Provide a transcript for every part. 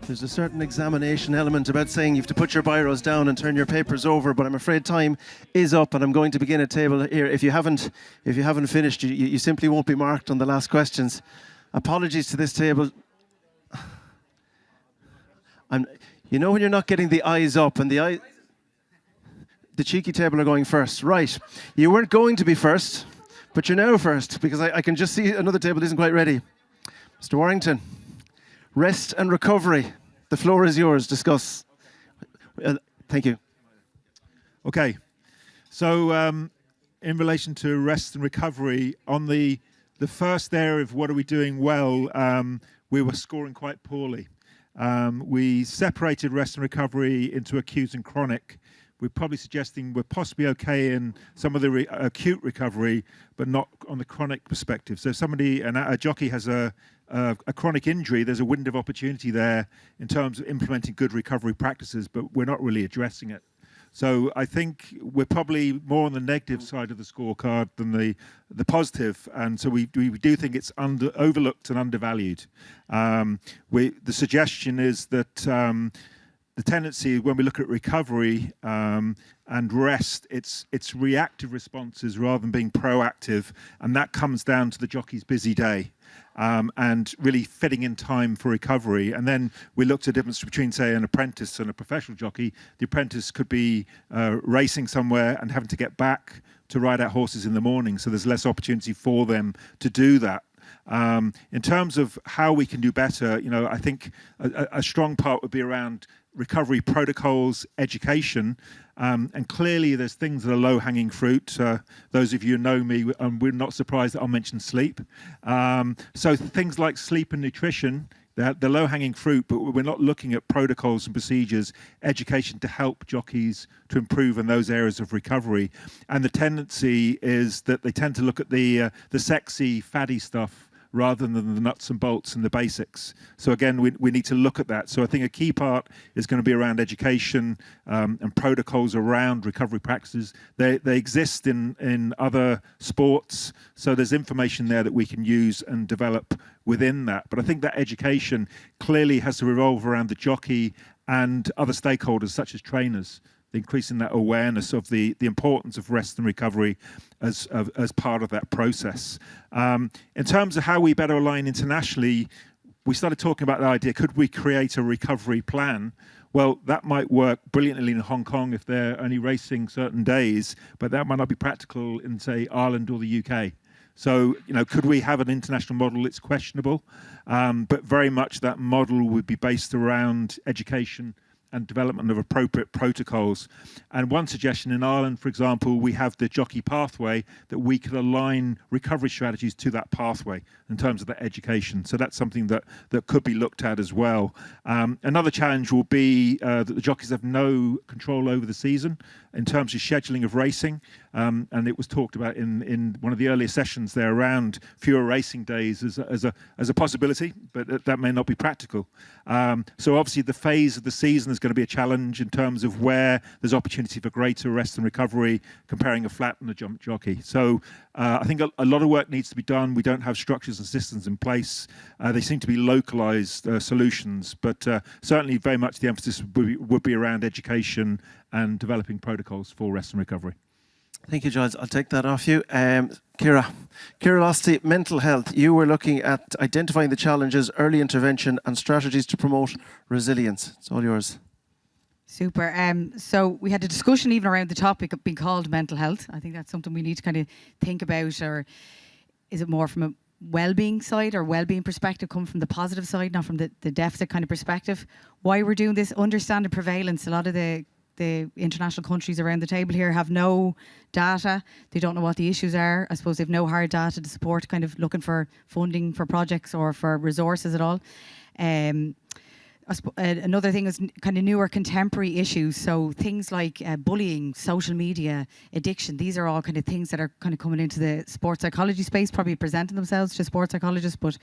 There's a certain examination element about saying you have to put your biros down and turn your papers over, but I'm afraid time is up, and I'm going to begin a table here. If you haven't finished, you simply won't be marked on the last questions. Apologies to this table. You know when you're not getting the eyes up and the cheeky table are going first. Right. You weren't going to be first, but you're now first, because I can just see another table isn't quite ready. Mr. Warrington. Rest and recovery. The floor is yours. Discuss. Thank you. Okay. So in relation to rest and recovery, on the first area of what are we doing well, we were scoring quite poorly. We separated rest and recovery into acute and chronic. We're probably suggesting we're possibly okay in some of the acute recovery, but not on the chronic perspective. So if a jockey has a chronic injury, there's a window of opportunity there in terms of implementing good recovery practices, but we're not really addressing it. So I think we're probably more on the negative side of the scorecard than the positive, and so we do think it's overlooked and undervalued. The suggestion is that the tendency when we look at recovery and rest, it's reactive responses rather than being proactive, and that comes down to the jockey's busy day. And really fitting in time for recovery. And then we looked at the difference between, say, an apprentice and a professional jockey. The apprentice could be racing somewhere and having to get back to ride out horses in the morning, so there's less opportunity for them to do that. In terms of how we can do better, I think a strong part would be around recovery protocols, education, and clearly there's things that are low-hanging fruit. Those of you who know me, we're not surprised that I'll mention sleep. So things like sleep and nutrition, they're low-hanging fruit, but we're not looking at protocols and procedures, education to help jockeys to improve in those areas of recovery. And the tendency is that they tend to look at the sexy, fatty stuff rather than the nuts and bolts and the basics. So again, we need to look at that. So I think a key part is going to be around education and protocols around recovery practices. They exist in other sports, so there's information there that we can use and develop within that. But I think that education clearly has to revolve around the jockey and other stakeholders, such as trainers, increasing that awareness of the importance of rest and recovery as part of that process. In terms of how we better align internationally, we started talking about the idea, could we create a recovery plan? Well, that might work brilliantly in Hong Kong if they're only racing certain days, but that might not be practical in, say, Ireland or the UK. So, could we have an international model? It's questionable, but very much that model would be based around education and development of appropriate protocols. And one suggestion in Ireland, for example, we have the jockey pathway, that we could align recovery strategies to that pathway in terms of that education. So that's something that could be looked at as well. Another challenge will be that the jockeys have no control over the season in terms of scheduling of racing. And it was talked about in one of the earlier sessions there around fewer racing days as a possibility, but that may not be practical. So obviously the phase of the season is going to be a challenge in terms of where there's opportunity for greater rest and recovery, comparing a flat and a jump jockey. So I think a lot of work needs to be done. We don't have structures and systems in place. They seem to be localized solutions, but certainly very much the emphasis would be around education and developing protocols for rest and recovery. Thank you, Giles. I'll take that off you. Ciara Losty, mental health. You were looking at identifying the challenges, early intervention and strategies to promote resilience. It's all yours. Super. So we had a discussion even around the topic of being called mental health. I think that's something we need to kind of think about, or is it more from a well-being side or well-being perspective, come from the positive side, not from the deficit kind of perspective? Why we're doing this, understanding prevalence. A lot of the international countries around the table here have no data. They don't know what the issues are. I suppose they've no hard data to support kind of looking for funding for projects or for resources at all. Another thing is kind of newer contemporary issues. So things like bullying, social media, addiction. These are all kind of things that are kind of coming into the sports psychology space, probably presenting themselves to sports psychologists, but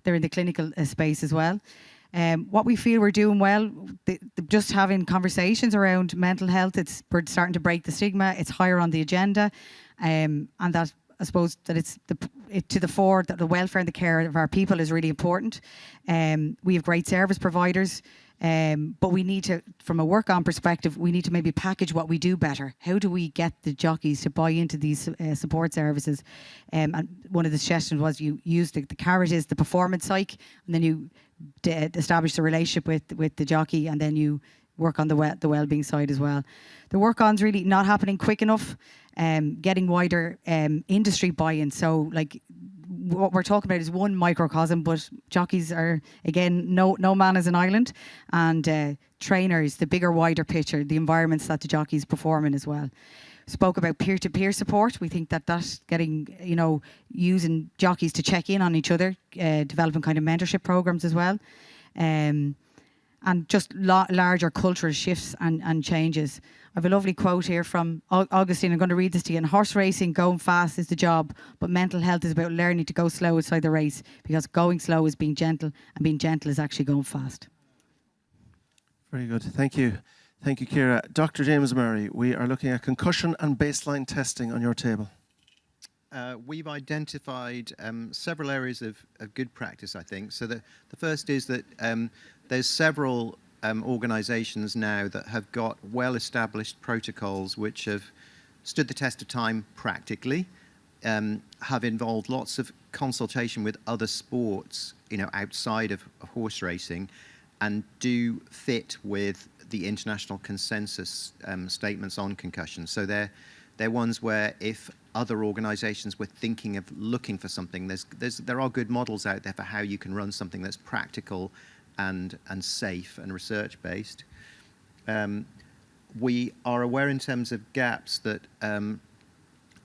they're in the clinical space as well. What we feel we're doing well, just having conversations around mental health, we're starting to break the stigma. It's higher on the agenda, and that I suppose that it's to the fore that the welfare and the care of our people is really important. We have great service providers, but we need to, from a work-on perspective, we need to maybe package what we do better. How do we get the jockeys to buy into these support services? And one of the suggestions was you use the carrot is the performance psych, and then you establish the relationship with the jockey, and then you work on the well-being side as well. The work-on's really not happening quick enough. Getting wider industry buy-in. So, like, what we're talking about is one microcosm, but jockeys are, again, no man is an island, and trainers, the bigger, wider picture, the environments that the jockeys perform in as well. Spoke about peer-to-peer support. We think that that's getting, using jockeys to check in on each other, developing kind of mentorship programs as well. And just larger cultural shifts and changes. I have a lovely quote here from Augustine. I'm going to read this to you. In horse racing, going fast is the job, but mental health is about learning to go slow inside the race, because going slow is being gentle, and being gentle is actually going fast. Very good. Thank you. Thank you, Ciara. Dr. James Murray, we are looking at concussion and baseline testing on your table. We've identified several areas of good practice, I think. So the first is that there's several organisations now that have got well-established protocols which have stood the test of time practically, have involved lots of consultation with other sports, outside of horse racing, and do fit with the international consensus statements on concussion. So they're ones where if other organisations were thinking of looking for something, there are good models out there for how you can run something that's practical and safe and research-based. We are aware in terms of gaps that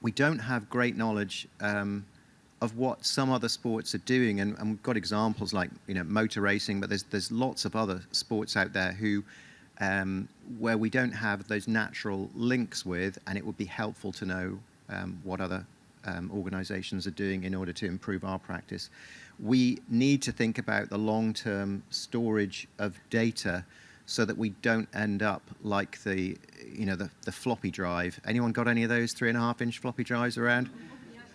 we don't have great knowledge of what some other sports are doing, and we've got examples like motor racing, but there's lots of other sports out there who where we don't have those natural links with, and it would be helpful to know what other organisations are doing in order to improve our practice. We need to think about the long-term storage of data so that we don't end up like the floppy drive. Anyone got any of those 3.5-inch floppy drives around?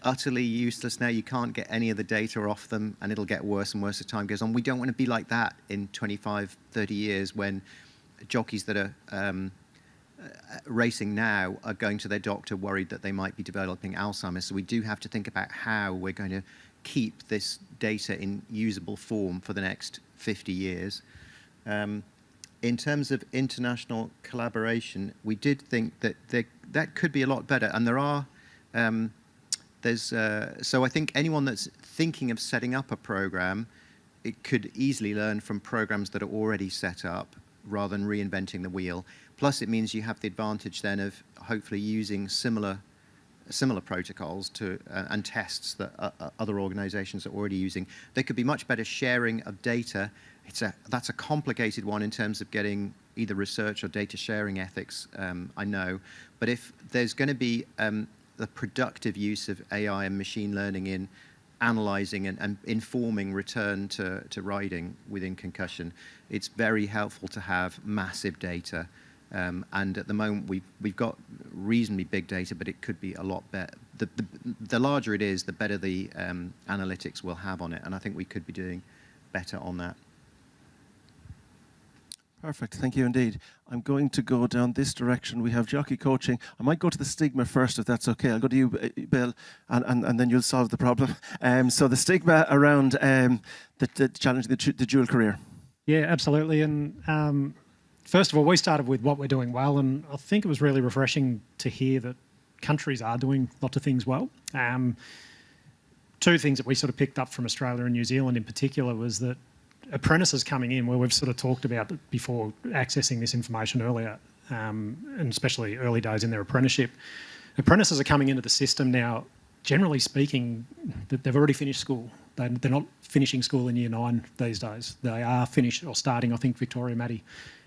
Utterly useless now. You can't get any of the data off them, and it'll get worse and worse as time goes on. We don't want to be like that in 25, 30 years when jockeys that are racing now are going to their doctor worried that they might be developing Alzheimer's. So we do have to think about how we're going to keep this data in usable form for the next 50 years. In terms of international collaboration, we did think that that could be a lot better, and there are. So I think anyone that's thinking of setting up a program, it could easily learn from programs that are already set up rather than reinventing the wheel. Plus, it means you have the advantage then of hopefully using similar protocols to and tests that other organisations are already using. There could be much better sharing of data. That's a complicated one in terms of getting either research or data sharing ethics, I know. But if there's going to be the productive use of AI and machine learning in analysing and informing return to riding within concussion, it's very helpful to have massive data. And at the moment, we've got reasonably big data, but it could be a lot better. The larger it is, the better the analytics we'll have on it, and I think we could be doing better on that. Perfect. Thank you indeed. I'm going to go down this direction. We have jockey coaching. I might go to the stigma first, if that's okay. I'll go to you, Bill, and then you'll solve the problem. So the stigma around the challenge, the dual career. Yeah, absolutely. And first of all, we started with what we're doing well, and I think it was really refreshing to hear that countries are doing lots of things well. Two things that we sort of picked up from Australia and New Zealand in particular was that apprentices coming in, where we've sort of talked about before accessing this information earlier, and especially early days in their apprenticeship, apprentices are coming into the system now, generally speaking, that they've already finished school. They're not finishing school in year 9 these days. They are finished or starting, I think Victoria Maddie,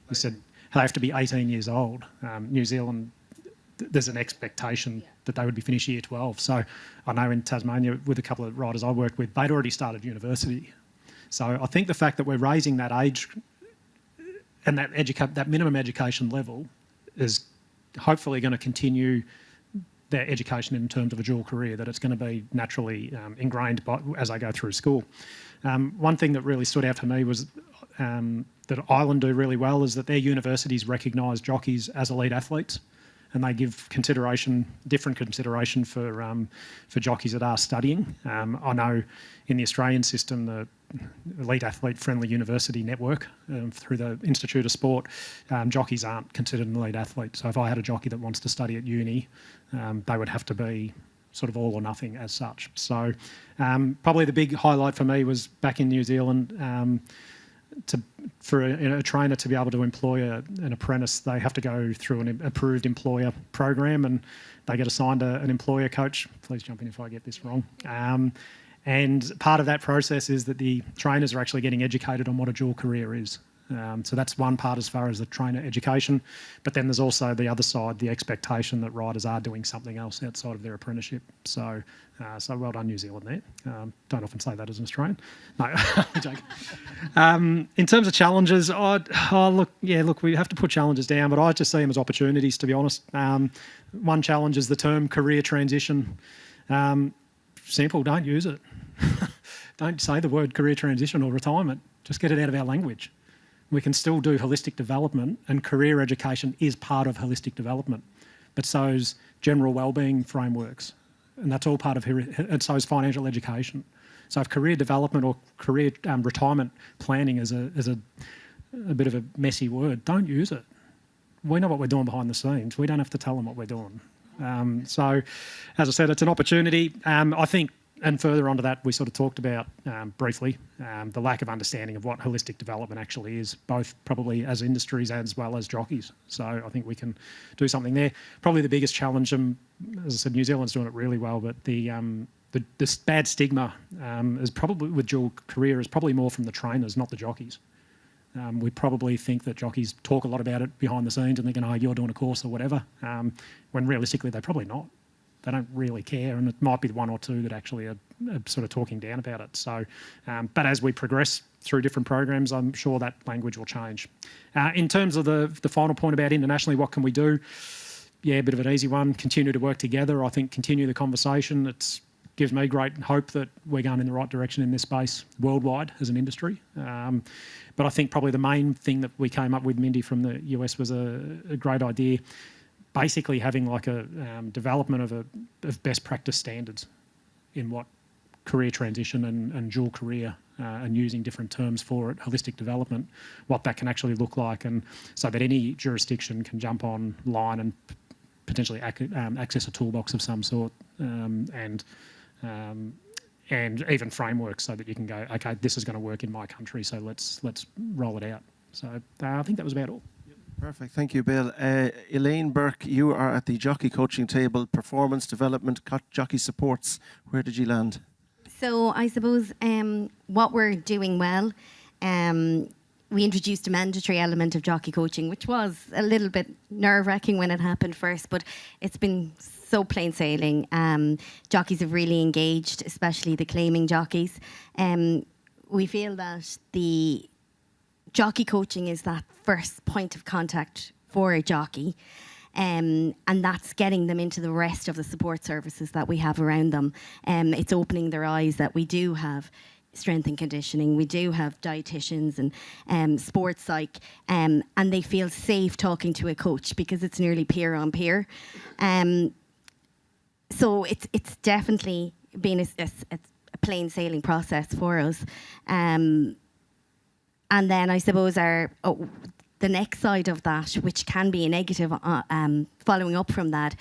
he said they have to be 18 years old. New Zealand, there's an expectation that they would be finished year 12. So I know in Tasmania, with a couple of riders I worked with, they'd already started university. So I think the fact that we're raising that age and that minimum education level is hopefully going to continue their education in terms of a dual career, that it's going to be naturally ingrained as they go through school. One thing that really stood out for me was that Ireland do really well is that their universities recognise jockeys as elite athletes, and they give different consideration for jockeys that are studying. I know in the Australian system, the Elite Athlete Friendly University Network through the Institute of Sport, jockeys aren't considered an elite athlete. So if I had a jockey that wants to study at uni, they would have to be sort of all or nothing as such. So probably the big highlight for me was back in New Zealand. For a trainer to be able to employ an apprentice, they have to go through an approved employer program, and they get assigned an employer coach. Please jump in if I get this wrong. And part of that process is that the trainers are actually getting educated on what a dual career is. So that's one part as far as the trainer education. But then there's also the other side, the expectation that riders are doing something else outside of their apprenticeship. So well done, New Zealand there. Don't often say that as an Australian. No, I'm joking. In terms of challenges, look, we have to put challenges down, but I just see them as opportunities, to be honest. One challenge is the term career transition. Simple, don't use it. Don't say the word career transition or retirement. Just get it out of our language. We can still do holistic development, and career education is part of holistic development. But so is general wellbeing frameworks, and that's all part of and so is financial education. So if career development or career retirement planning is a bit of a messy word, don't use it. We know what we're doing behind the scenes. We don't have to tell them what we're doing. So, as I said, it's an opportunity. I think, and further on to that, we sort of talked about briefly the lack of understanding of what holistic development actually is, both probably as industries as well as jockeys. So I think we can do something there. Probably the biggest challenge, as I said, New Zealand's doing it really well, but the bad stigma is probably with dual career is probably more from the trainers, not the jockeys. We probably think that jockeys talk a lot about it behind the scenes and thinking, oh, you're doing a course or whatever, when realistically they're probably not. They don't really care, and it might be one or two that actually are sort of talking down about it. So, but as we progress through different programs, I'm sure that language will change. In terms of the final point about internationally, what can we do? Yeah, a bit of an easy one. Continue to work together. I think continue the conversation. It gives me great hope that we're going in the right direction in this space worldwide as an industry. But I think probably the main thing that we came up with, Mindy, from the US was a great idea. Basically having like a development of best practice standards in what career transition and dual career and using different terms for it, holistic development, what that can actually look like, and so that any jurisdiction can jump online and potentially access a toolbox of some sort, and even frameworks so that you can go, okay, this is going to work in my country, so let's roll it out. So I think that was about all. Perfect. Thank you, Bill. Elaine Burke, you are at the jockey coaching table, performance development, jockey supports. Where did you land? So I suppose what we're doing well, we introduced a mandatory element of jockey coaching, which was a little bit nerve-wracking when it happened first, but it's been so plain sailing. Jockeys have really engaged, especially the claiming jockeys. We feel that the jockey coaching is that first point of contact for a jockey, and that's getting them into the rest of the support services that we have around them. It's opening their eyes that we do have strength and conditioning, we do have dietitians and sports psych, and they feel safe talking to a coach because it's nearly peer on peer. So it's definitely been a plain sailing process for us. And then I suppose the next side of that, which can be a negative following up from that,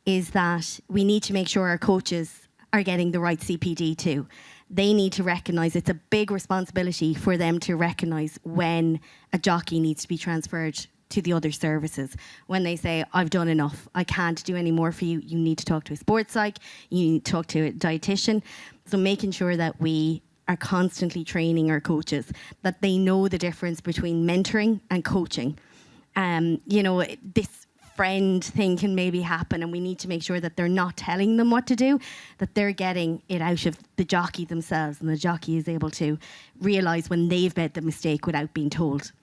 is that we need to make sure our coaches are getting the right CPD too. They need to recognise it's a big responsibility for them to recognise when a jockey needs to be transferred to the other services. When they say, I've done enough, I can't do any more for you, you need to talk to a sports psych, you need to talk to a dietitian. So making sure that we are constantly training our coaches, that they know the difference between mentoring and coaching. This friend thing can maybe happen, and we need to make sure that they're not telling them what to do, that they're getting it out of the jockey themselves, and the jockey is able to realise when they've made the mistake without being told.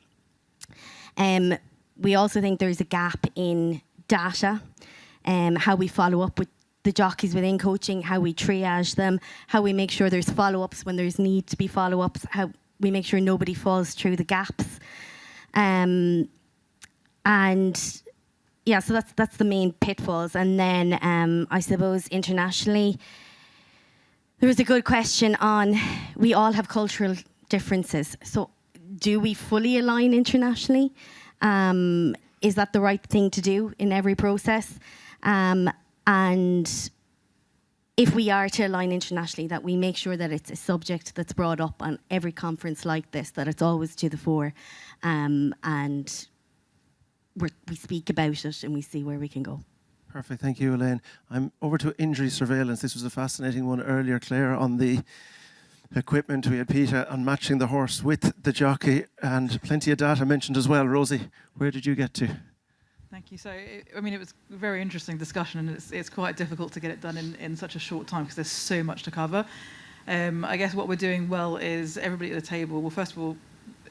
We also think there's a gap in data, how we follow up with the jockeys within coaching, how we triage them, how we make sure there's follow-ups when there's need to be follow-ups, how we make sure nobody falls through the gaps. And yeah, so that's the main pitfalls. And then I suppose internationally, there was a good question on, we all have cultural differences. So do we fully align internationally? Is that the right thing to do in every process? And if we are to align internationally, that we make sure that it's a subject that's brought up on every conference like this, that it's always to the fore, and we speak about it and we see where we can go. Perfect, thank you, Elaine. I'm over to injury surveillance. This was a fascinating one earlier, Claire, on the equipment. We had Peter on matching the horse with the jockey, and plenty of data mentioned as well. Rosie, where did you get to? Thank you. So, I mean, it was a very interesting discussion, and it's quite difficult to get it done in such a short time because there's so much to cover. I guess what we're doing well is everybody at the table. Well, first of all,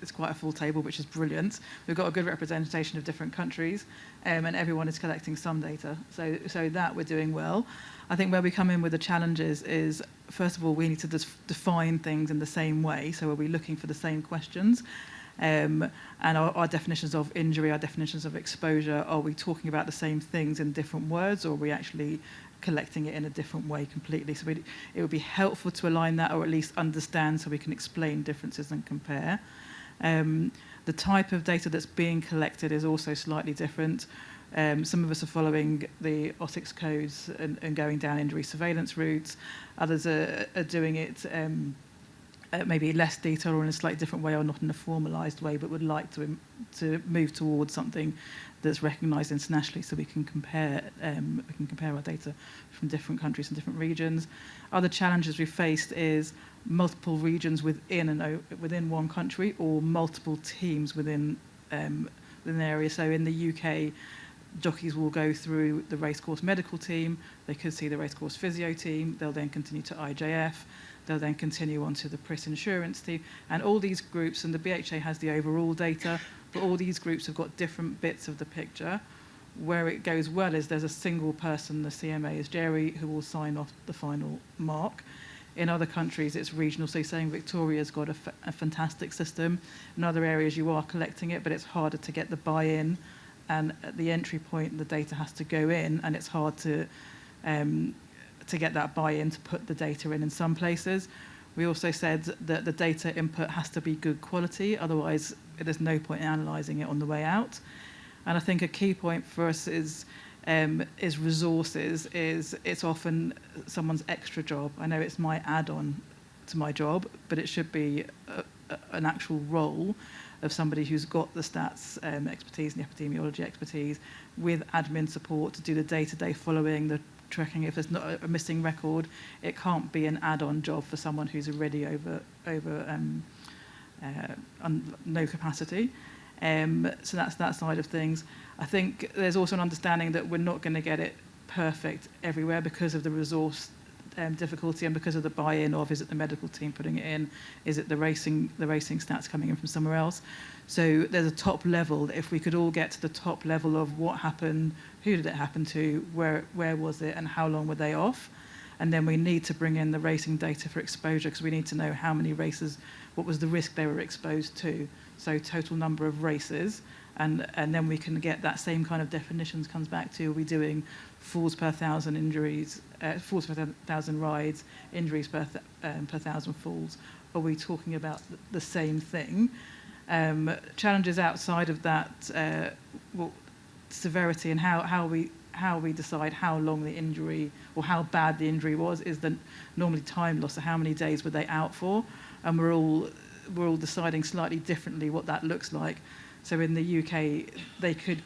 it's quite a full table, which is brilliant. We've got a good representation of different countries, and everyone is collecting some data. So that we're doing well. I think where we come in with the challenges is, first of all, we need to define things in the same way. So are we looking for the same questions? And our definitions of injury, our definitions of exposure, are we talking about the same things in different words, or are we actually collecting it in a different way completely? So it would be helpful to align that, or at least understand, so we can explain differences and compare. The type of data that's being collected is also slightly different. Some of us are following the OSIX codes and going down injury surveillance routes. Others are doing it maybe less detail or in a slightly different way, or not in a formalised way, but would like to move towards something that's recognised internationally, so we can compare our data from different countries and different regions. Other challenges we faced is multiple regions within one country, or multiple teams within an area. So in the UK, jockeys will go through the racecourse medical team. They could see the racecourse physio team. They'll then continue to IJF. They'll then continue on to the PRIS insurance team. And all these groups, and the BHA has the overall data, but all these groups have got different bits of the picture. Where it goes well is there's a single person, the CMA is Jerry, who will sign off the final mark. In other countries, it's regional. So saying Victoria's got a fantastic system. In other areas, you are collecting it, but it's harder to get the buy-in. And at the entry point, the data has to go in, and it's hard to get that buy-in to put the data in some places. We also said that the data input has to be good quality, otherwise there's no point in analysing it on the way out. And I think a key point for us is resources. It's often someone's extra job. I know it's my add-on to my job, but it should be an actual role of somebody who's got the stats expertise and the epidemiology expertise with admin support to do the day-to-day following, the tracking. If there's not a missing record, it can't be an add-on job for someone who's already over no capacity. So that's that side of things. I think there's also an understanding that we're not going to get it perfect everywhere because of the resource difficulty and because of the buy-in of, is it the medical team putting it in, is it the racing stats coming in from somewhere else. So there's a top level. If we could all get to the top level of what happened, who did it happen to, where was it, and how long were they off, and then we need to bring in the racing data for exposure, because we need to know how many races, what was the risk they were exposed to, so total number of races, and then we can get that same kind of definitions comes back to, are we doing falls per 1,000 injuries, falls per 1,000 rides, injuries per 1,000 falls? Are we talking about the same thing? Challenges outside of that, severity and how we decide how long the injury or how bad the injury was is normally time loss. So how many days were they out for? And we're all deciding slightly differently what that looks like. So in the UK, they could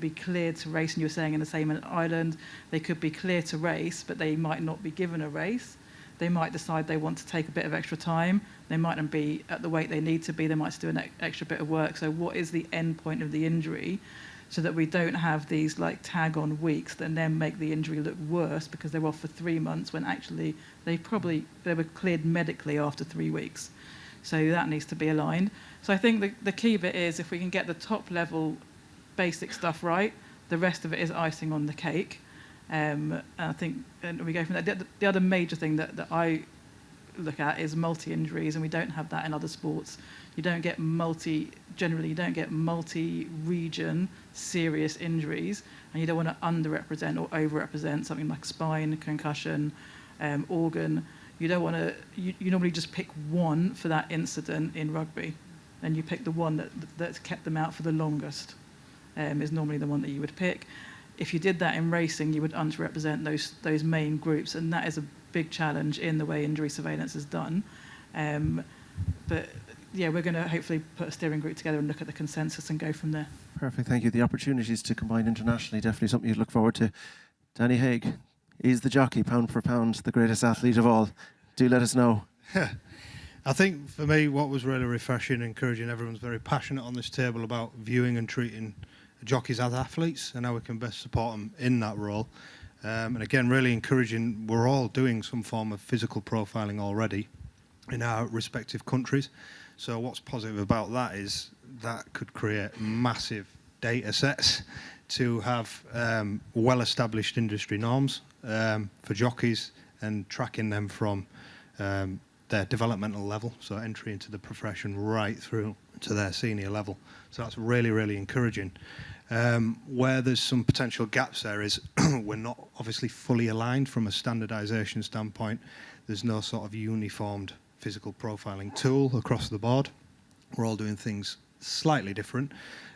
be cleared to race, and you were saying in the same island, they could be cleared to race, but they might not be given a race. They might decide they want to take a bit of extra time. They might not be at the weight they need to be. They might do an extra bit of work. So what is the end point of the injury, so that we don't have these like tag-on weeks that then make the injury look worse because they're off for 3 months when actually they were cleared medically after 3 weeks. So that needs to be aligned. So I think the key bit is if we can get the top level basic stuff right, the rest of it is icing on the cake. And I think, and we go from there. The other major thing that I look at is multi-injuries, and we don't have that in other sports. You don't get generally you don't get multi-region serious injuries, and you don't want to underrepresent or overrepresent something like spine, concussion, organ. You don't want to, you normally just pick one for that incident in rugby, and you pick the one that's kept them out for the longest, is normally the one that you would pick. If you did that in racing, you would underrepresent those main groups, and that is a big challenge in the way injury surveillance is done. But yeah, we're going to hopefully put a steering group together and look at the consensus and go from there. Perfect, thank you. The opportunities to combine internationally, definitely something you'd look forward to. Danny Haig, he's the jockey, pound for pound, the greatest athlete of all. Do let us know. I think for me, what was really refreshing, encouraging, everyone's very passionate on this table about viewing and treating jockeys as athletes and how we can best support them in that role. And again, really encouraging, we're all doing some form of physical profiling already in our respective countries. So what's positive about that is that could create massive data sets to have well-established industry norms for jockeys and tracking them from their developmental level, so entry into the profession right through to their senior level. So that's really, really encouraging. Where there's some potential gaps there is we're not obviously fully aligned from a standardization standpoint. There's no sort of uniformed physical profiling tool across the board. We're all doing things slightly different.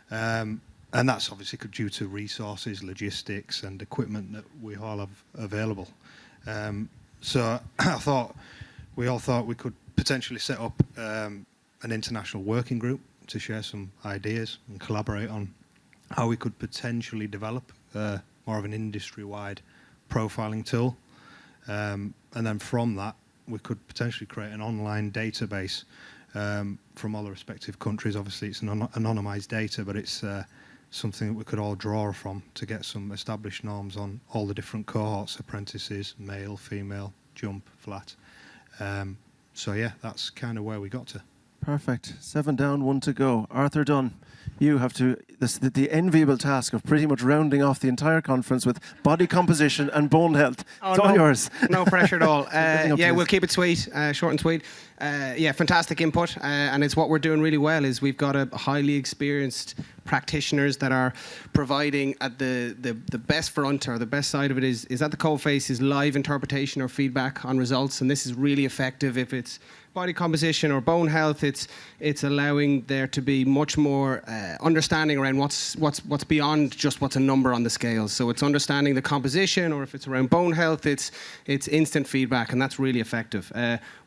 And that's obviously due to resources, logistics, and equipment that we all have available. So we all thought we could potentially set up an international working group to share some ideas and collaborate on how we could potentially develop more of an industry-wide profiling tool. And then from that, we could potentially create an online database from all the respective countries. Obviously, it's anonymized data, but it's something that we could all draw from to get some established norms on all the different cohorts, apprentices, male, female, jump, flat. So yeah, that's kind of where we got to. Perfect. 7 down, 1 to go. Arthur Dunn, you have to the enviable task of pretty much rounding off the entire conference with body composition and bone health. It's all yours. No pressure at all. Yeah, we'll keep it sweet, short and sweet. Yeah, fantastic input, and it's what we're doing really well. Is we've got a highly experienced practitioners that are providing at the best front, or the best side of it is at the coalface is live interpretation or feedback on results, and this is really effective if it's body composition or bone health. It's allowing there to be much more understanding around what's beyond just what's a number on the scale. So it's understanding the composition, or if it's around bone health, it's instant feedback, and that's really effective.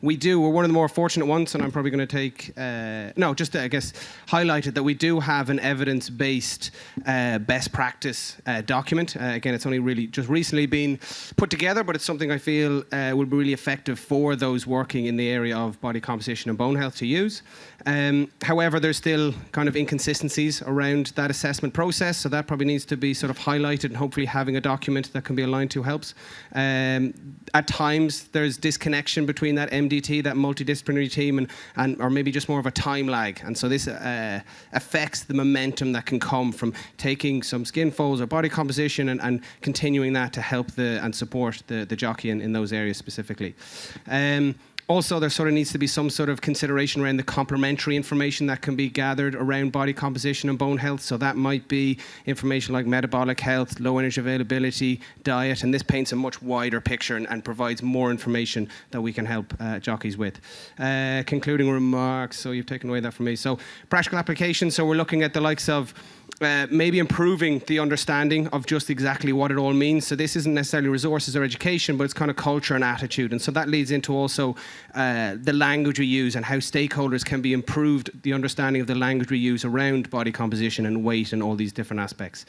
We're one of the more fortunate ones, and I'm probably going to take just to, I guess, highlight it, that we do have an evidence-based best practice document. Again, it's only really just recently been put together, but it's something I feel will be really effective for those working in the area of body composition and bone health to use. However, there's still kind of inconsistencies around that assessment process, so that probably needs to be sort of highlighted, and hopefully having a document that can be aligned to helps. At times, there's disconnection between that MDT, that multidisciplinary team, and or maybe just more of a time lag, and so this affects the momentum that can come from taking some skin folds or body composition and continuing that to help and support the jockey in those areas specifically. Also, there sort of needs to be some sort of consideration around the complementary information that can be gathered around body composition and bone health. So that might be information like metabolic health, low energy availability, diet, and this paints a much wider picture and provides more information that we can help jockeys with. Concluding remarks, so you've taken away that from me. So practical application, so we're looking at the likes of maybe improving the understanding of just exactly what it all means. So this isn't necessarily resources or education, but it's kind of culture and attitude. And so that leads into also the language we use and how stakeholders can be improved, the understanding of the language we use around body composition and weight and all these different aspects.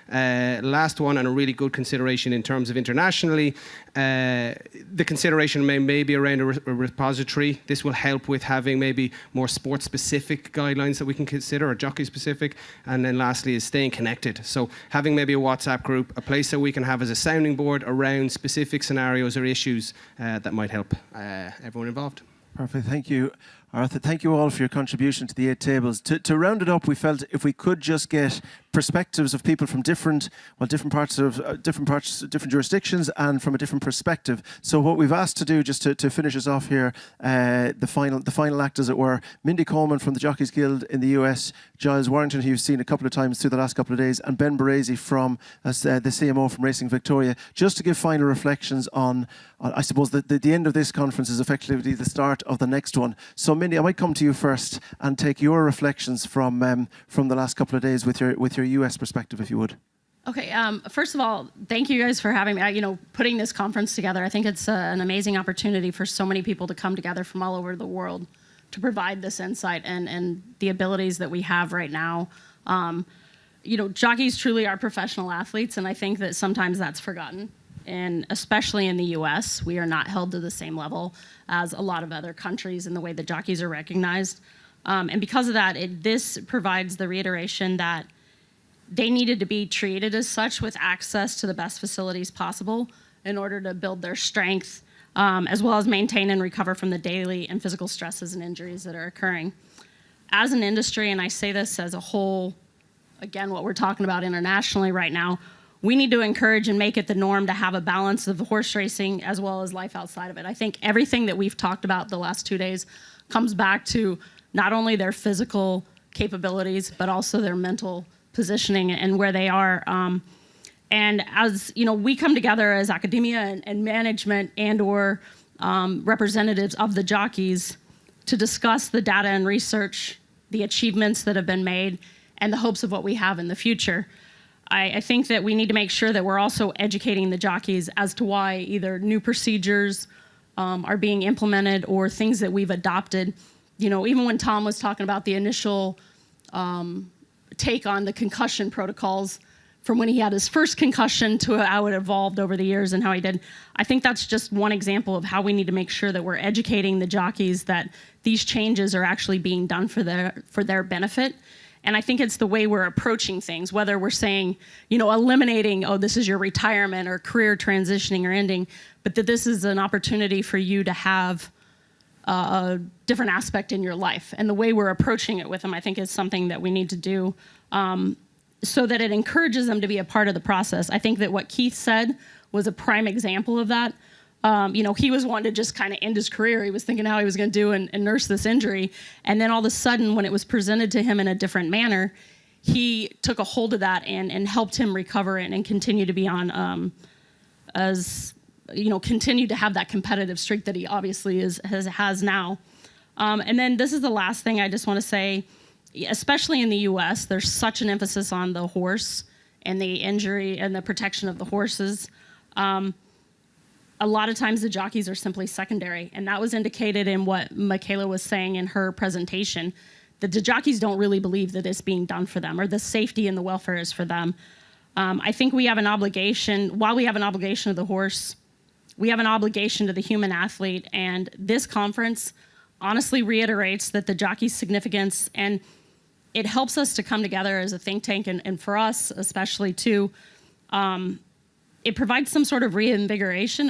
Last one, and a really good consideration in terms of internationally, the consideration may be around a repository. This will help with having maybe more sport-specific guidelines that we can consider, or jockey-specific. And then lastly is staying connected. So having maybe a WhatsApp group, a place that we can have as a sounding board around specific scenarios or issues that might help everyone involved. Perfect. Thank you, Arthur. Thank you all for your contribution to the 8 tables. To round it up, we felt if we could just get perspectives of people from different jurisdictions and from a different perspective. So what we've asked to do, just to finish us off here, the final act, as it were, Mindy Coleman from the Jockeys Guild in the US, Giles Warrington, who you've seen a couple of times through the last couple of days, and Ben Baresi from the CMO from Racing Victoria, just to give final reflections on I suppose the end of this conference is effectively the start of the next one. So Mindy, I might come to you first and take your reflections from the last couple of days with your US perspective, if you would. Okay. First of all, thank you guys for having me. Putting this conference together, I think it's an amazing opportunity for so many people to come together from all over the world to provide this insight and the abilities that we have right now. Jockeys truly are professional athletes, and I think that sometimes that's forgotten. And especially in the US, we are not held to the same level as a lot of other countries in the way that jockeys are recognized. And because of that, this provides the reiteration that they needed to be treated as such, with access to the best facilities possible in order to build their strength, as well as maintain and recover from the daily and physical stresses and injuries that are occurring. As an industry, and I say this as a whole, again, what we're talking about internationally right now, we need to encourage and make it the norm to have a balance of horse racing as well as life outside of it. I think everything that we've talked about the last 2 days comes back to not only their physical capabilities, but also their mental positioning and where they are. And as we come together as academia and management and/or representatives of the jockeys to discuss the data and research, the achievements that have been made, and the hopes of what we have in the future. I think that we need to make sure that we're also educating the jockeys as to why either new procedures are being implemented or things that we've adopted. Even when Tom was talking about the initial take on the concussion protocols from when he had his first concussion to how it evolved over the years and how he did. I think that's just one example of how we need to make sure that we're educating the jockeys that these changes are actually being done for their benefit. And I think it's the way we're approaching things, whether we're saying, eliminating, this is your retirement or career transitioning or ending, but that this is an opportunity for you to have a different aspect in your life. And the way we're approaching it with them, I think, is something that we need to do so that it encourages them to be a part of the process. I think that what Keith said was a prime example of that. He was wanting to just kind of end his career. He was thinking how he was going to do and nurse this injury. And then all of a sudden, when it was presented to him in a different manner, he took a hold of that and helped him recover it and continue to be on, continue to have that competitive streak that he obviously has now. And then this is the last thing I just want to say, especially in the US, there's such an emphasis on the horse and the injury and the protection of the horses. A lot of times the jockeys are simply secondary, and that was indicated in what Michaela was saying in her presentation, that the jockeys don't really believe that it's being done for them or the safety and the welfare is for them. I think we have an obligation, while we have an obligation to the horse, we have an obligation to the human athlete, and this conference honestly reiterates that the jockey's significance, and it helps us to come together as a think tank, and for us especially too, it provides some sort of reinvigoration,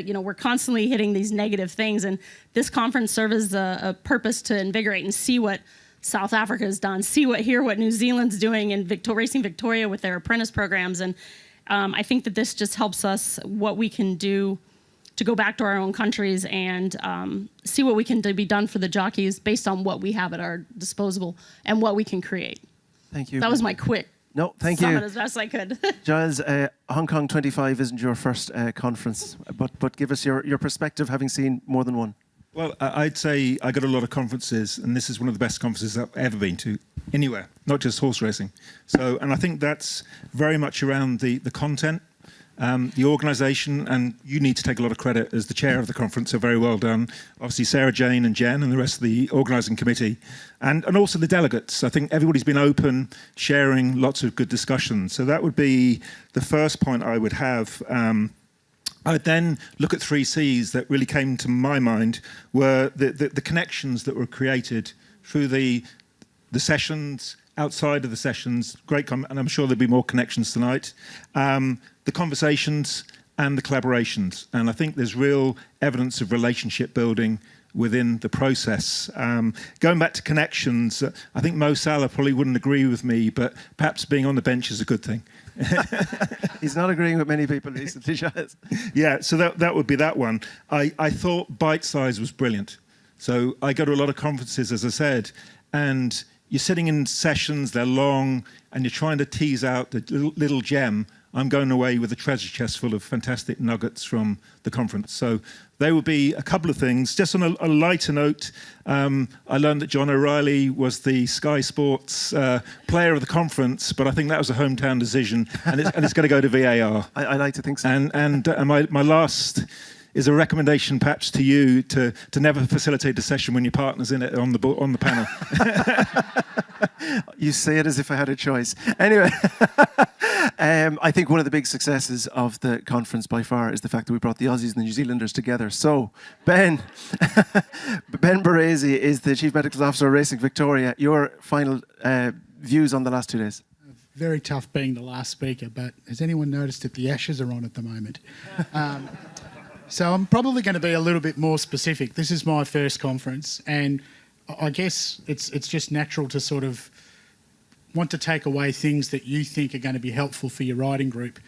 we're constantly hitting these negative things, and this conference serves a purpose to invigorate and see what South Africa has done, hear what New Zealand's doing in Racing Victoria with their apprentice programs, and I think that this just helps us what we can do to go back to our own countries and see what we can be done for the jockeys based on what we have at our disposal and what we can create. Thank you. That was my quick. No, thank you. Sum it as best I could. Giles, Hong Kong 25 isn't your first conference, but give us your perspective, having seen more than one. Well, I'd say I go to a lot of conferences, and this is one of the best conferences I've ever been to anywhere, not just horse racing. So, and I think that's very much around the content, the organisation, and you need to take a lot of credit as the chair of the conference, so very well done. Obviously, Sarah Jane and Jen and the rest of the organising committee, and also the delegates. I think everybody's been open, sharing lots of good discussions. So that would be the first point I would have. I'd then look at 3 Cs that really came to my mind were the connections that were created through the sessions, outside of the sessions, and I'm sure there'll be more connections tonight, the conversations and the collaborations. And I think there's real evidence of relationship building within the process. Going back to connections, I think Mo Salah probably wouldn't agree with me, but perhaps being on the bench is a good thing. He's not agreeing with many people recently, Shaz. Yeah, so that would be that one. I thought bite size was brilliant. So I go to a lot of conferences, as I said, and you're sitting in sessions, they're long, and you're trying to tease out the little gem. I'm going away with a treasure chest full of fantastic nuggets from the conference. So there would be a couple of things. Just on a lighter note, I learned that John O'Reilly was the Sky Sports player of the conference, but I think that was a hometown decision, and it's going to go to VAR. I like to think so. And my last is a recommendation perhaps to you to never facilitate a session when your partner's in it on the panel. You say it as if I had a choice. Anyway, I think one of the big successes of the conference by far is the fact that we brought the Aussies and the New Zealanders together. So, Ben Baresi is the Chief Medical Officer of Racing Victoria. Your final views on the last 2 days? Very tough being the last speaker, but has anyone noticed that the Ashes are on at the moment? So I'm probably going to be a little bit more specific. This is my first conference, and I guess it's just natural to sort of want to take away things that you think are going to be helpful for your riding group,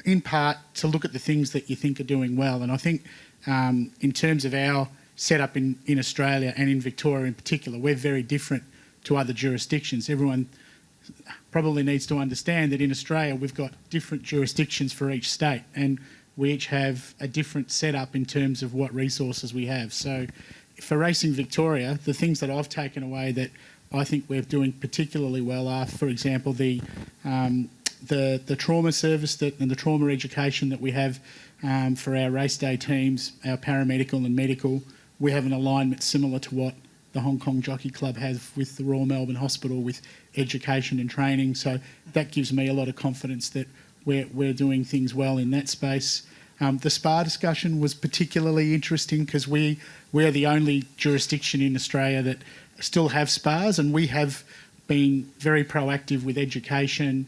in part to look at the things that you think are doing well. And I think in terms of our setup in Australia and in Victoria in particular, we're very different to other jurisdictions. Everyone probably needs to understand that in Australia we've got different jurisdictions for each state, and we each have a different setup in terms of what resources we have. So for Racing Victoria, the things that I've taken away that I think we're doing particularly well are, for example, the trauma service and the trauma education that we have for our race day teams, our paramedical and medical. We have an alignment similar to what the Hong Kong Jockey Club has with the Royal Melbourne Hospital with education and training. So that gives me a lot of confidence that we're doing things well in that space. The SPA discussion was particularly interesting because we are the only jurisdiction in Australia that still have SPAs, and we have been very proactive with education,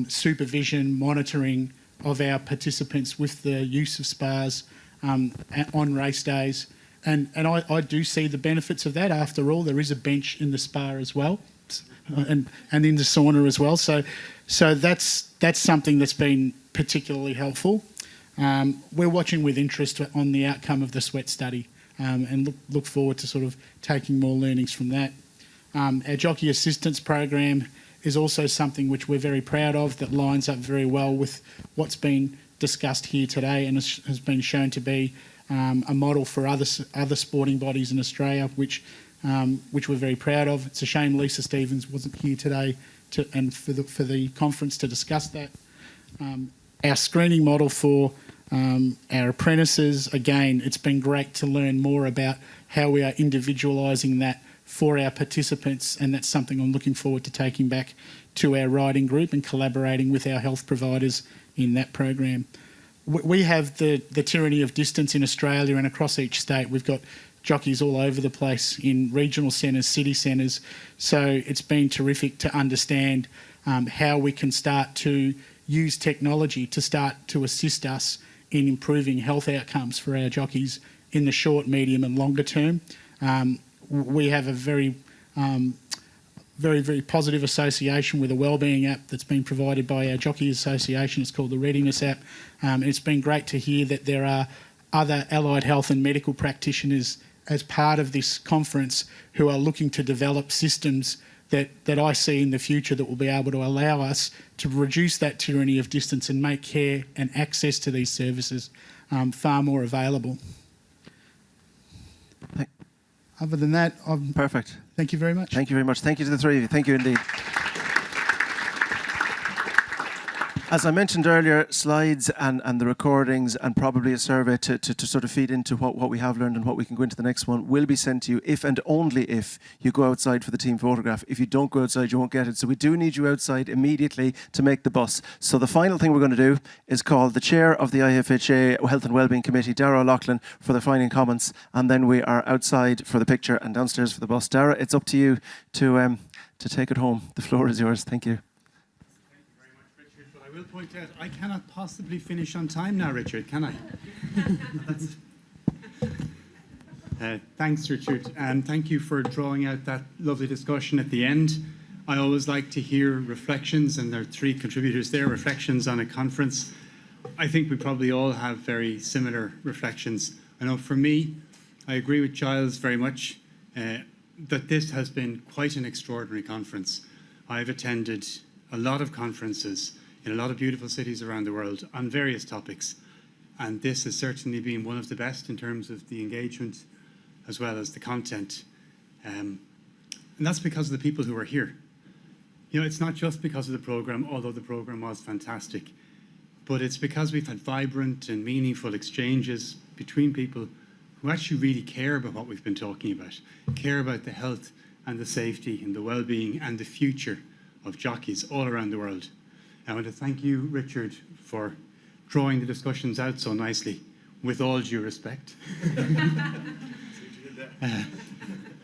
supervision, monitoring of our participants with the use of SPAs on race days. And I do see the benefits of that. After all, there is a bench in the SPA as well, and in the sauna as well. So that's something that's been particularly helpful. We're watching with interest on the outcome of the sweat study and look forward to sort of taking more learnings from that. Our jockey assistance program is also something which we're very proud of, that lines up very well with what's been discussed here today and has been shown to be a model for other sporting bodies in Australia, which we're very proud of. It's a shame Lisa Stevens wasn't here today and for the conference to discuss that. Our screening model for our apprentices, again, it's been great to learn more about how we are individualising that for our participants, and that's something I'm looking forward to taking back to our riding group and collaborating with our health providers in that program. We have the tyranny of distance in Australia and across each state. We've got jockeys all over the place in regional centres, city centres. So it's been terrific to understand how we can start to use technology to start to assist us in improving health outcomes for our jockeys in the short, medium and longer term. We have a very, very positive association with a wellbeing app that's been provided by our Jockey Association. It's called the Readiness app. And it's been great to hear that there are other allied health and medical practitioners as part of this conference who are looking to develop systems that I see in the future that will be able to allow us to reduce that tyranny of distance and make care and access to these services far more available. Other than that, I'm perfect. Thank you very much. Thank you very much. Thank you to the three of you. Thank you indeed. As I mentioned earlier, slides and the recordings and probably a survey to sort of feed into what we have learned and what we can go into the next one will be sent to you if and only if you go outside for the team photograph. If you don't go outside, you won't get it. So we do need you outside immediately to make the bus. So the final thing we're going to do is call the chair of the ICHSWJ Health and Wellbeing Committee, Dara O'Loughlin, for the final comments, and then we are outside for the picture and downstairs for the bus. Dara, it's up to you to take it home. The floor is yours. Thank you. I will point out, I cannot possibly finish on time now, Richard, can I? Thanks, Richard, and thank you for drawing out that lovely discussion at the end. I always like to hear reflections, and there are 3 contributors there, reflections on a conference. I think we probably all have very similar reflections. I know for me, I agree with Giles very much that this has been quite an extraordinary conference. I've attended a lot of conferences in a lot of beautiful cities around the world on various topics, and this has certainly been one of the best in terms of the engagement as well as the content. And that's because of the people who are here. You know, it's not just because of the program, although the program was fantastic, but it's because we've had vibrant and meaningful exchanges between people who actually really care about what we've been talking about, care about the health and the safety and the well-being and the future of jockeys all around the world. I want to thank you, Richard, for drawing the discussions out so nicely, with all due respect.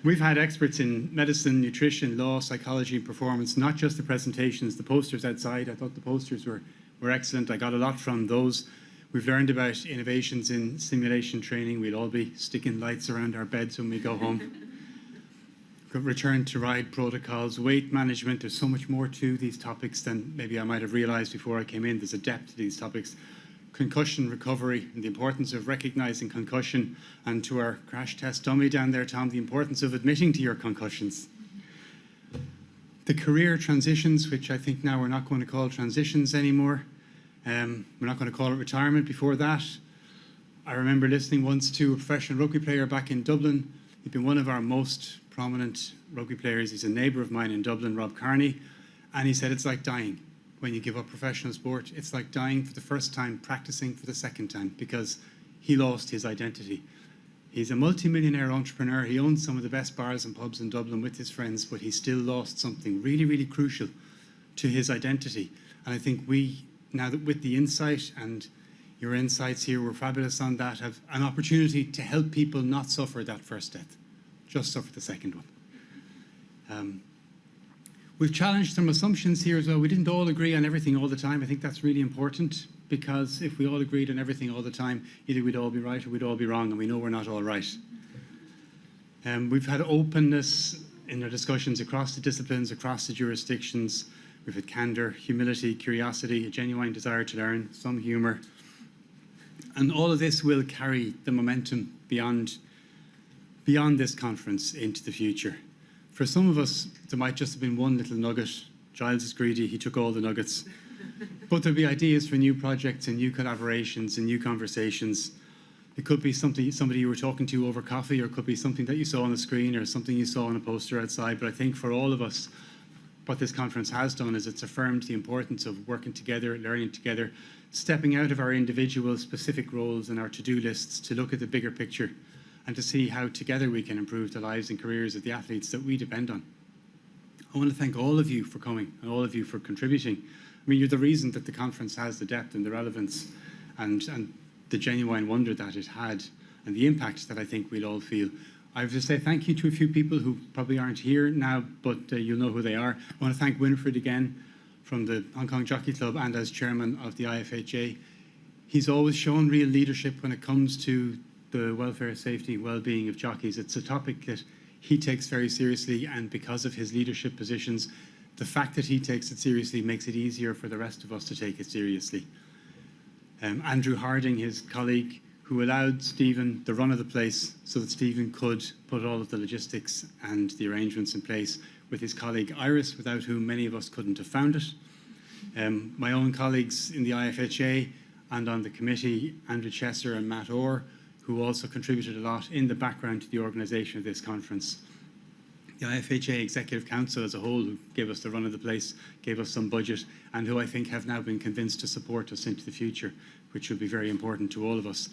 We've had experts in medicine, nutrition, law, psychology, and performance, not just the presentations, the posters outside. I thought the posters were excellent. I got a lot from those. We've learned about innovations in simulation training. We'll all be sticking lights around our beds when we go home. Return to ride protocols, weight management. There's so much more to these topics than maybe I might have realized before I came in. There's a depth to these topics. Concussion recovery and the importance of recognizing concussion, and to our crash test dummy down there, Tom, the importance of admitting to your concussions. The career transitions, which I think now we're not going to call transitions anymore. We're not going to call it retirement. Before that, I remember listening once to a professional rugby player back in Dublin. He'd been one of our most prominent rugby players. He's a neighbour of mine in Dublin, Rob Carney, and he said it's like dying. When you give up professional sport, it's like dying for the first time, practicing for the second time, because he lost his identity. He's a multi-millionaire entrepreneur. He owns some of the best bars and pubs in Dublin with his friends, but he still lost something really, really crucial to his identity. And I think we, now that with the insight, and your insights here were fabulous on that, have an opportunity to help people not suffer that first death, just suffer the second one. We've challenged some assumptions here as well. We didn't all agree on everything all the time. I think that's really important, because if we all agreed on everything all the time, either we'd all be right or we'd all be wrong, and we know we're not all right. We've had openness in our discussions across the disciplines, across the jurisdictions. We've had candour, humility, curiosity, a genuine desire to learn, some humour. And all of this will carry the momentum beyond this conference into the future. For some of us, there might just have been one little nugget. Giles is greedy, he took all the nuggets. But there'll be ideas for new projects and new collaborations and new conversations. It could be somebody you were talking to over coffee, or it could be something that you saw on the screen, or something you saw on a poster outside. But I think for all of us, what this conference has done is it's affirmed the importance of working together, learning together, stepping out of our individual specific roles and our to-do lists to look at the bigger picture, and to see how together we can improve the lives and careers of the athletes that we depend on. I want to thank all of you for coming and all of you for contributing. I mean, you're the reason that the conference has the depth and the relevance and the genuine wonder that it had, and the impact that I think we'll all feel. I have to say thank you to a few people who probably aren't here now, but you'll know who they are. I want to thank Winfred again from the Hong Kong Jockey Club, and as chairman of the IFHJ. He's always shown real leadership when it comes to the welfare, safety, well-being of jockeys. It's a topic that he takes very seriously, and because of his leadership positions, the fact that he takes it seriously makes it easier for the rest of us to take it seriously. Andrew Harding, his colleague, who allowed Stephen the run of the place so that Stephen could put all of the logistics and the arrangements in place with his colleague Iris, without whom many of us couldn't have found it. My own colleagues in the IFHA and on the committee, Andrew Chesser and Matt Orr, who also contributed a lot in the background to the organisation of this conference. The IFHA Executive Council as a whole, who gave us the run of the place, gave us some budget, and who I think have now been convinced to support us into the future, which will be very important to all of us.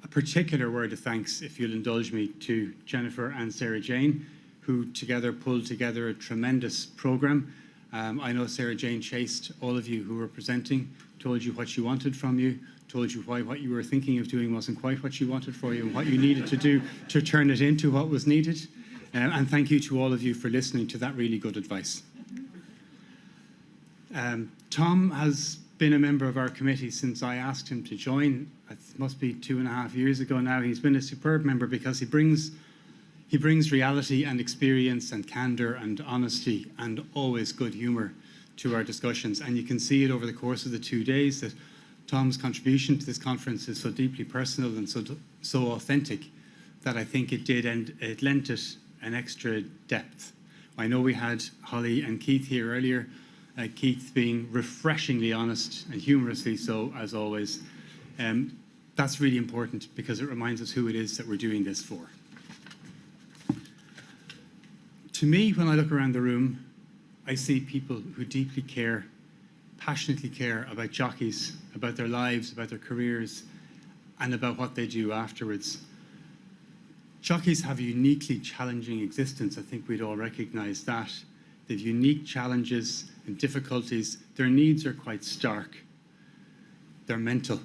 A particular word of thanks, if you'll indulge me, to Jennifer and Sarah Jane, who together pulled together a tremendous programme. I know Sarah Jane chased all of you who were presenting, told you what she wanted from you, told you why what you were thinking of doing wasn't quite what she wanted for you, and what you needed to do to turn it into what was needed. And thank you to all of you for listening to that really good advice. Tom has been a member of our committee since I asked him to join. It must be 2.5 years ago now. He's been a superb member because he brings reality and experience and candor and honesty and always good humor to our discussions. And you can see it over the course of the 2 days that Tom's contribution to this conference is so deeply personal and so authentic that I think it lent it an extra depth. I know we had Holly and Keith here earlier, Keith being refreshingly honest and humorously so, as always. That's really important because it reminds us who it is that we're doing this for. To me, when I look around the room, I see people who deeply care, passionately care about jockeys, about their lives, about their careers, and about what they do afterwards. Jockeys have a uniquely challenging existence. I think we'd all recognise that. They have unique challenges and difficulties. Their needs are quite stark. They're mental,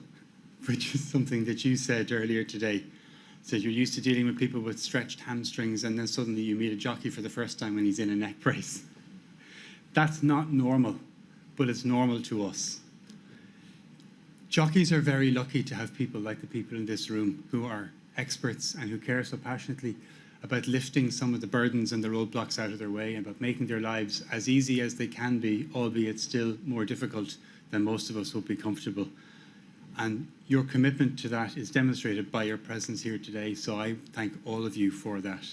which is something that you said earlier today. So you're used to dealing with people with stretched hamstrings, and then suddenly you meet a jockey for the first time when he's in a neck brace. That's not normal, but it's normal to us. Jockeys are very lucky to have people like the people in this room who are experts and who care so passionately about lifting some of the burdens and the roadblocks out of their way, and about making their lives as easy as they can be, albeit still more difficult than most of us would be comfortable. And your commitment to that is demonstrated by your presence here today, so I thank all of you for that.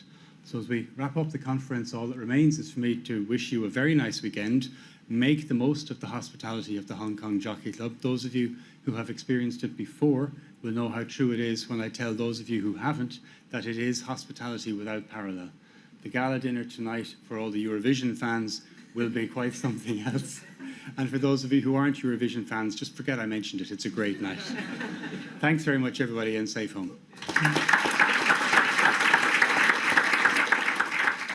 So as we wrap up the conference, all that remains is for me to wish you a very nice weekend. Make the most of the hospitality of the Hong Kong Jockey Club. Those of you who have experienced it before will know how true it is when I tell those of you who haven't that it is hospitality without parallel. The gala dinner tonight for all the Eurovision fans will be quite something else. And for those of you who aren't Eurovision fans, just forget I mentioned it. It's a great night. Thanks very much, everybody, and safe home.